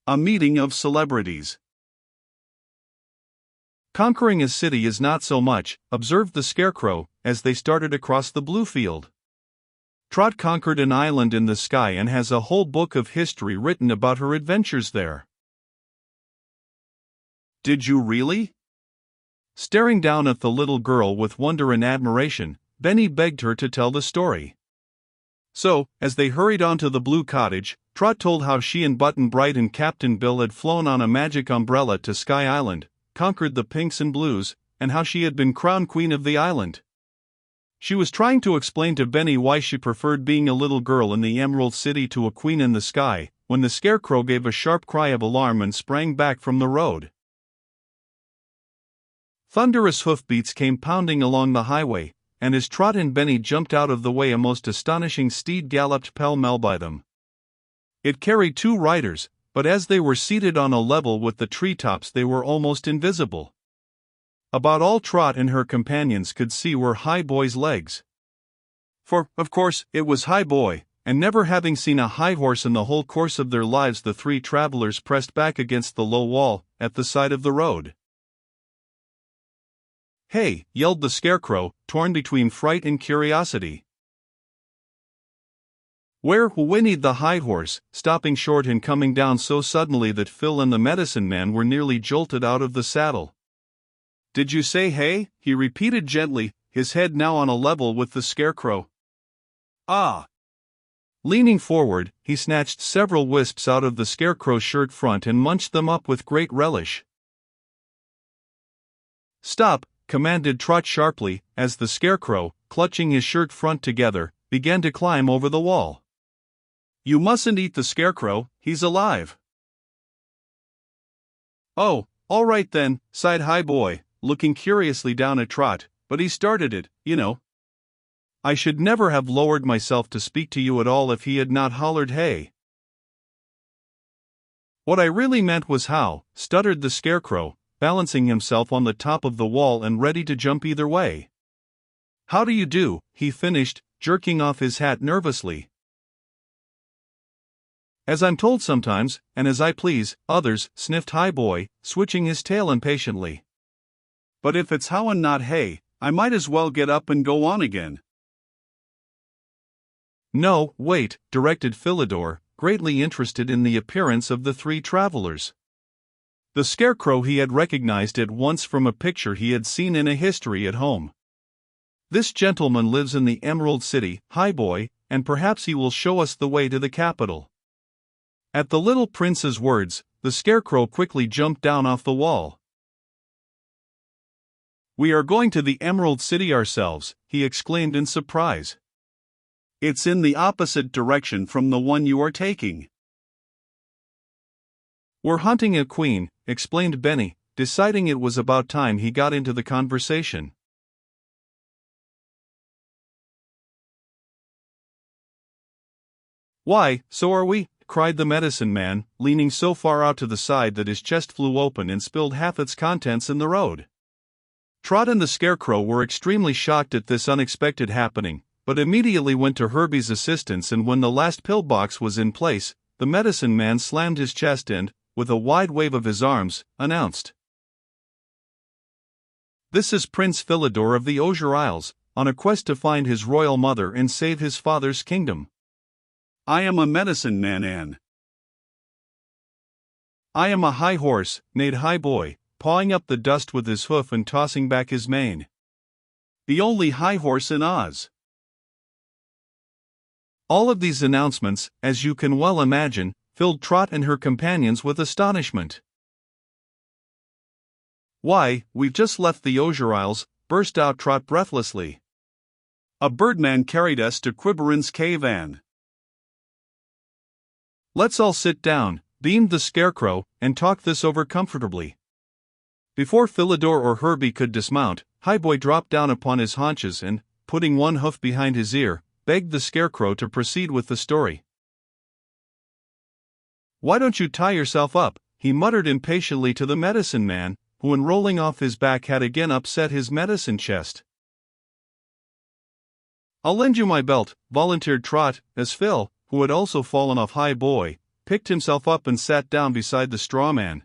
A meeting of celebrities. Conquering a city is not so much, observed the Scarecrow, as they started across the blue field. Trot conquered an island in the sky and has a whole book of history written about her adventures there. Did you really? Staring down at the little girl with wonder and admiration, Benny begged her to tell the story. So, as they hurried on to the blue cottage, Trot told how she and Button Bright and Captain Bill had flown on a magic umbrella to Sky Island, conquered the pinks and blues, and how she had been crowned queen of the island. She was trying to explain to Benny why she preferred being a little girl in the Emerald City to a queen in the sky, when the Scarecrow gave a sharp cry of alarm and sprang back from the road. Thunderous hoofbeats came pounding along the highway, and as Trot and Benny jumped out of the way, a most astonishing steed galloped pell-mell by them. It carried 2 riders, but as they were seated on a level with the treetops, they were almost invisible. About all Trot and her companions could see were High Boy's legs. For, of course, it was High Boy, and never having seen a high horse in the whole course of their lives, the 3 travelers pressed back against the low wall, at the side of the road. "Hey!" yelled the Scarecrow, torn between fright and curiosity. "Where?" whinnied the high horse, stopping short and coming down so suddenly that Phil and the medicine man were nearly jolted out of the saddle. "Did you say hey?" he repeated gently, his head now on a level with the Scarecrow. "Ah!" Leaning forward, he snatched several wisps out of the Scarecrow's shirt front and munched them up with great relish. "Stop!" commanded Trot sharply, as the Scarecrow, clutching his shirt front together, began to climb over the wall. "You mustn't eat the Scarecrow, he's alive." "Oh, all right then," sighed High Boy, looking curiously down at Trot, "but he started it, you know. I should never have lowered myself to speak to you at all if he had not hollered hey." "What I really meant was how," stuttered the Scarecrow, balancing himself on the top of the wall and ready to jump either way. "How do you do?" he finished, jerking off his hat nervously. "As I'm told sometimes, and as I please, others," sniffed High Boy, switching his tail impatiently. "But if it's how and not hey, I might as well get up and go on again." "No, wait," directed Philidor, greatly interested in the appearance of the 3 travelers. The Scarecrow he had recognized at once from a picture he had seen in a history at home. "This gentleman lives in the Emerald City, High Boy, and perhaps he will show us the way to the capital." At the little prince's words, the Scarecrow quickly jumped down off the wall. "We are going to the Emerald City ourselves," he exclaimed in surprise. "It's in the opposite direction from the one you are taking." "We're hunting a queen," explained Benny, deciding it was about time he got into the conversation. "Why, so are we," cried the medicine man, leaning so far out to the side that his chest flew open and spilled half its contents in the road. Trot and the Scarecrow were extremely shocked at this unexpected happening, but immediately went to Herbie's assistance, and when the last pillbox was in place, the medicine man slammed his chest and, with a wide wave of his arms, announced, "This is Prince Philidor of the Osier Isles, on a quest to find his royal mother and save his father's kingdom." "I am a medicine man, and I am a high horse," neighed High Boy, pawing up the dust with his hoof and tossing back his mane. "The only high horse in Oz." All of these announcements, as you can well imagine, filled Trot and her companions with astonishment. "Why, we've just left the Osier Isles," burst out Trot breathlessly. "A birdman carried us to Quiberon's cave, and let's all sit down," beamed the Scarecrow, "and talk this over comfortably." Before Philidor or Herbie could dismount, High Boy dropped down upon his haunches and, putting one hoof behind his ear, begged the Scarecrow to proceed with the story. "Why don't you tie yourself up?" he muttered impatiently to the medicine man, who in rolling off his back had again upset his medicine chest. "I'll lend you my belt," volunteered Trot, as Phil, who had also fallen off High Boy, picked himself up and sat down beside the straw man.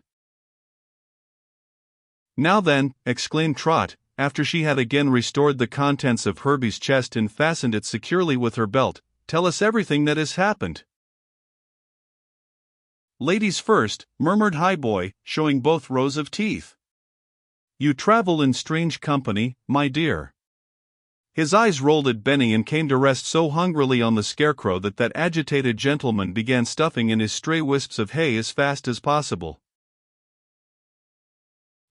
"Now then," exclaimed Trot, after she had again restored the contents of Herbie's chest and fastened it securely with her belt, "tell us everything that has happened." "Ladies first," murmured Highboy, showing both rows of teeth. "You travel in strange company, my dear." His eyes rolled at Benny and came to rest so hungrily on the Scarecrow that agitated gentleman began stuffing in his stray wisps of hay as fast as possible.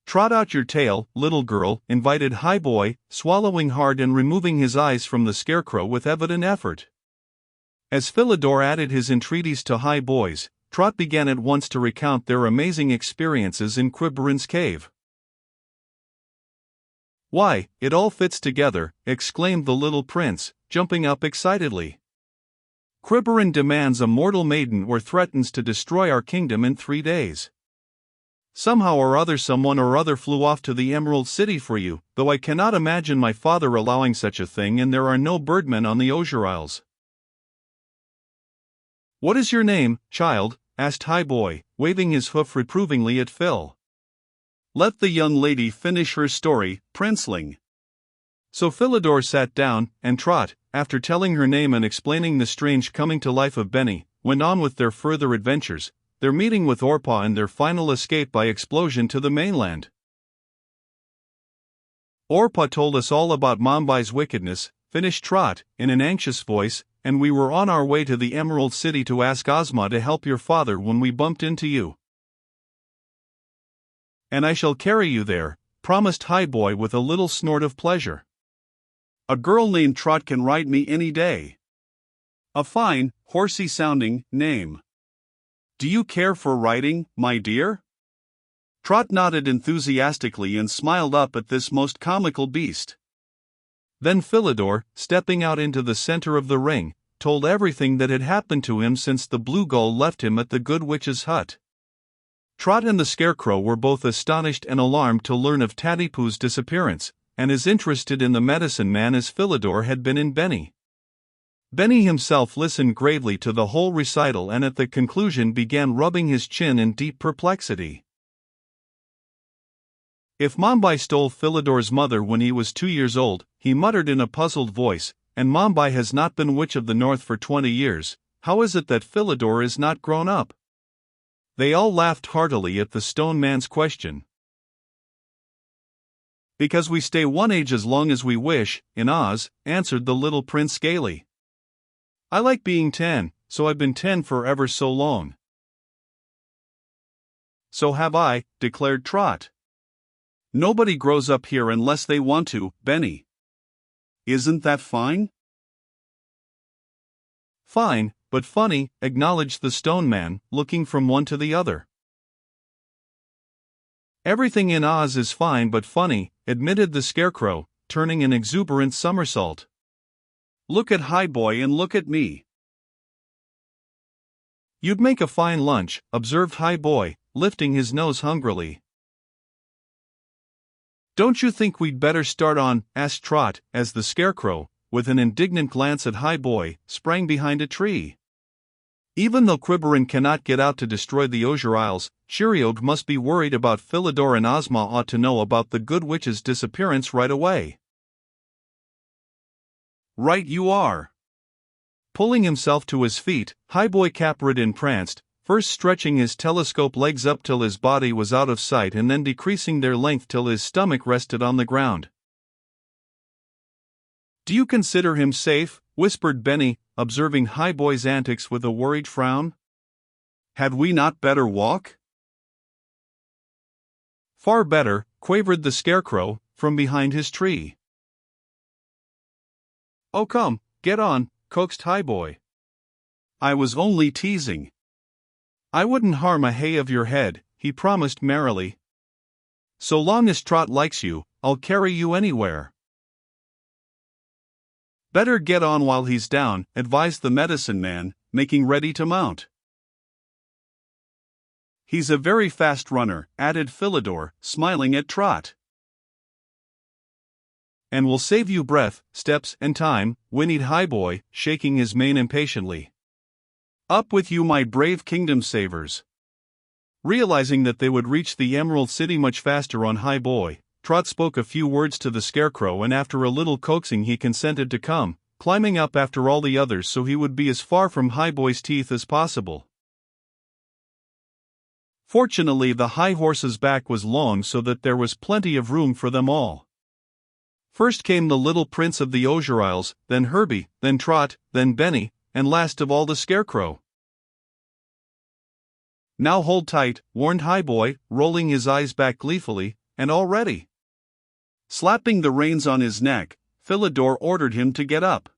"Trot out your tail, little girl," invited Highboy, swallowing hard and removing his eyes from the Scarecrow with evident effort. As Philidor added his entreaties to Highboy's, Trot began at once to recount their amazing experiences in Quiberin's cave. "Why, it all fits together," exclaimed the little prince, jumping up excitedly. "Quiberin demands a mortal maiden or threatens to destroy our kingdom in 3 days. Somehow or other someone or other flew off to the Emerald City for you, though I cannot imagine my father allowing such a thing, and there are no birdmen on the Osier Isles." "What is your name, child?" asked Highboy, waving his hoof reprovingly at Phil. "Let the young lady finish her story, princeling." So Philidor sat down, and Trot, after telling her name and explaining the strange coming to life of Benny, went on with their further adventures, their meeting with Orpaw and their final escape by explosion to the mainland. "Orpaw told us all about Mombai's wickedness," finished Trot, in an anxious voice, "and we were on our way to the Emerald City to ask Ozma to help your father when we bumped into you." "And I shall carry you there," promised Highboy with a little snort of pleasure. "A girl named Trot can ride me any day. A fine, horsey-sounding name. Do you care for riding, my dear?" Trot nodded enthusiastically and smiled up at this most comical beast. Then Philidor, stepping out into the center of the ring, told everything that had happened to him since the Blue Gull left him at the Good Witch's hut. Trot and the Scarecrow were both astonished and alarmed to learn of Tattypoo's disappearance, and as interested in the medicine man as Philidor had been in Benny. Benny himself listened gravely to the whole recital and at the conclusion began rubbing his chin in deep perplexity. "If Mombai stole Philidor's mother when he was 2 years old," he muttered in a puzzled voice, "and Mombai has not been Witch of the North for 20 years, how is it that Philidor is not grown up?" They all laughed heartily at the stone man's question. "Because we stay one age as long as we wish, in Oz," answered the little prince gaily. "I like being 10, so I've been 10 for ever so long." "So have I," declared Trot. "Nobody grows up here unless they want to, Benny. Isn't that fine?" "Fine, but funny," acknowledged the stone man, looking from one to the other. "Everything in Oz is fine but funny," admitted the Scarecrow, turning an exuberant somersault. "Look at Highboy and look at me." "You'd make a fine lunch," observed Highboy, lifting his nose hungrily. "Don't you think we'd better start on?" asked Trot, as the Scarecrow, with an indignant glance at Highboy, sprang behind a tree. "Even though Quiberin cannot get out to destroy the Osier Isles, Chiriog must be worried about Philidor, and Ozma ought to know about the Good Witch's disappearance right away." "Right you are." Pulling himself to his feet, Highboy Capridin pranced, first stretching his telescope legs up till his body was out of sight and then decreasing their length till his stomach rested on the ground. "Do you consider him safe?" whispered Benny, observing Highboy's antics with a worried frown. "Had we not better walk?" "Far better," quavered the Scarecrow, from behind his tree. "Oh come, get on," coaxed Highboy. "I was only teasing." "I wouldn't harm a hair of your head," he promised merrily. "So long as Trot likes you, I'll carry you anywhere." "Better get on while he's down," advised the medicine man, making ready to mount. "He's a very fast runner," added Philidor, smiling at Trot. "And will save you breath, steps, and time," whinnied Highboy, shaking his mane impatiently. Up with you, my brave kingdom savers. Realizing that they would reach the Emerald City much faster on High Boy, Trot spoke a few words to the Scarecrow, and after a little coaxing he consented to come, climbing up after all the others so he would be as far from High Boy's teeth as possible. Fortunately, the high horse's back was long so that there was plenty of room for them all. First came the little prince of the Osier Isles, then Herbie, then Trot, then Benny, and last of all the Scarecrow. Now hold tight, warned High Boy, rolling his eyes back gleefully, and all ready. Slapping the reins on his neck, Philidor ordered him to get up.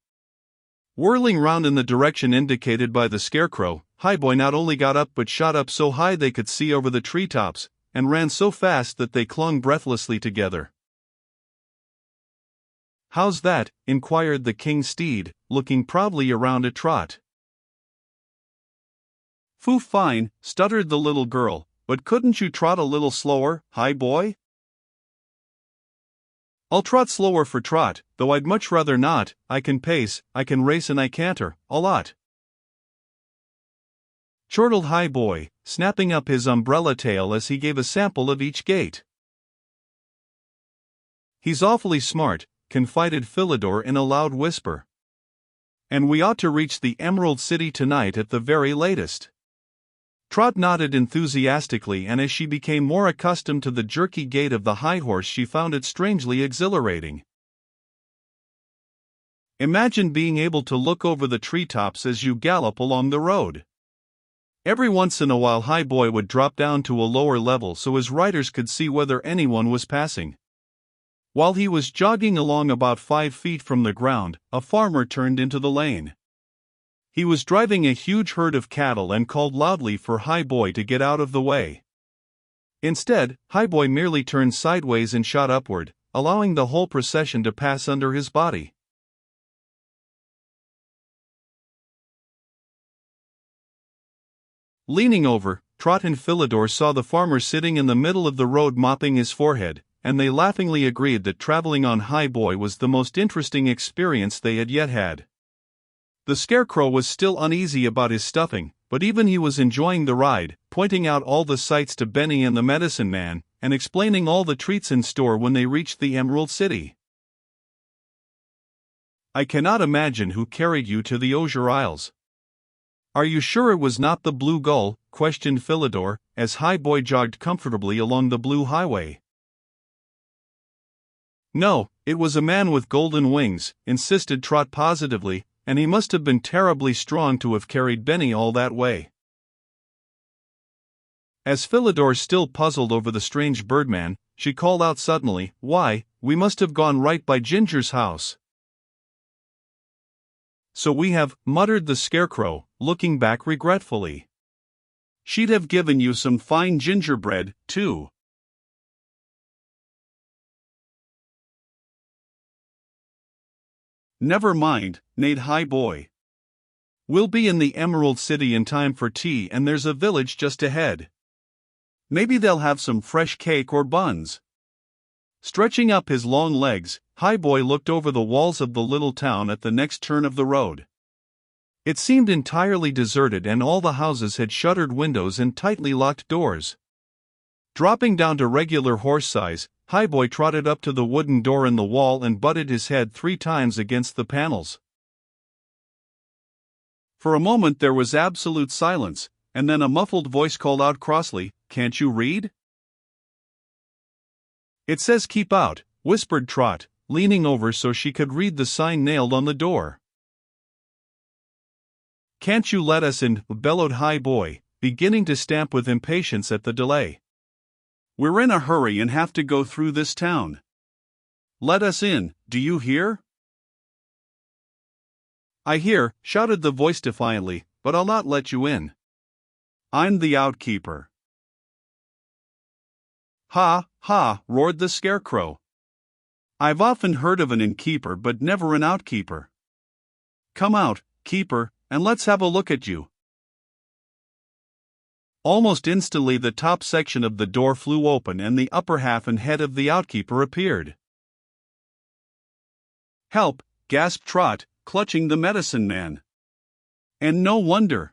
Whirling round in the direction indicated by the Scarecrow, High Boy not only got up but shot up so high they could see over the treetops, and ran so fast that they clung breathlessly together. "How's that?" inquired the king's steed, looking proudly around at Trot. "Foo, fine," stuttered the little girl, "but couldn't you trot a little slower, High Boy?" "I'll trot slower for Trot, though I'd much rather not. I can pace, I can race, and I canter, a lot," chortled High Boy, snapping up his umbrella tail as he gave a sample of each gait. "He's awfully smart," confided Philidor in a loud whisper. "And we ought to reach the Emerald City tonight at the very latest." Trot nodded enthusiastically, and as she became more accustomed to the jerky gait of the high horse she found it strangely exhilarating. Imagine being able to look over the treetops as you gallop along the road. Every once in a while High Boy would drop down to a lower level so his riders could see whether anyone was passing. While he was jogging along about 5 feet from the ground, a farmer turned into the lane. He was driving a huge herd of cattle and called loudly for High Boy to get out of the way. Instead, High Boy merely turned sideways and shot upward, allowing the whole procession to pass under his body. Leaning over, Trot and Philidor saw the farmer sitting in the middle of the road mopping his forehead, and they laughingly agreed that traveling on High Boy was the most interesting experience they had yet had. The Scarecrow was still uneasy about his stuffing, but even he was enjoying the ride, pointing out all the sights to Benny and the Medicine Man, and explaining all the treats in store when they reached the Emerald City. "I cannot imagine who carried you to the Osier Isles." "Are you sure it was not the Blue Gull?" questioned Philidor, as High Boy jogged comfortably along the blue highway. "No, it was a man with golden wings," insisted Trot positively, "and he must have been terribly strong to have carried Benny all that way." As Philidor still puzzled over the strange birdman, she called out suddenly, "Why, we must have gone right by Ginger's house." "So we have," muttered the Scarecrow, looking back regretfully. "She'd have given you some fine gingerbread, too." "Never mind," neighed High Boy. "We'll be in the Emerald City in time for tea, and there's a village just ahead. Maybe they'll have some fresh cake or buns." Stretching up his long legs, High Boy looked over the walls of the little town at the next turn of the road. It seemed entirely deserted, and all the houses had shuttered windows and tightly locked doors. Dropping down to regular horse size, High Boy trotted up to the wooden door in the wall and butted his head 3 times against the panels. For a moment there was absolute silence, and then a muffled voice called out crossly, "Can't you read?" "It says keep out," whispered Trot, leaning over so she could read the sign nailed on the door. "Can't you let us in?" bellowed High Boy, beginning to stamp with impatience at the delay. "We're in a hurry and have to go through this town. Let us in, do you hear?" "I hear," shouted the voice defiantly, "but I'll not let you in. I'm the outkeeper." "Ha, ha," roared the Scarecrow. "I've often heard of an innkeeper but never an outkeeper. Come out, keeper, and let's have a look at you." Almost instantly the top section of the door flew open and the upper half and head of the outkeeper appeared. "Help!" gasped Trot, clutching the Medicine Man. And no wonder.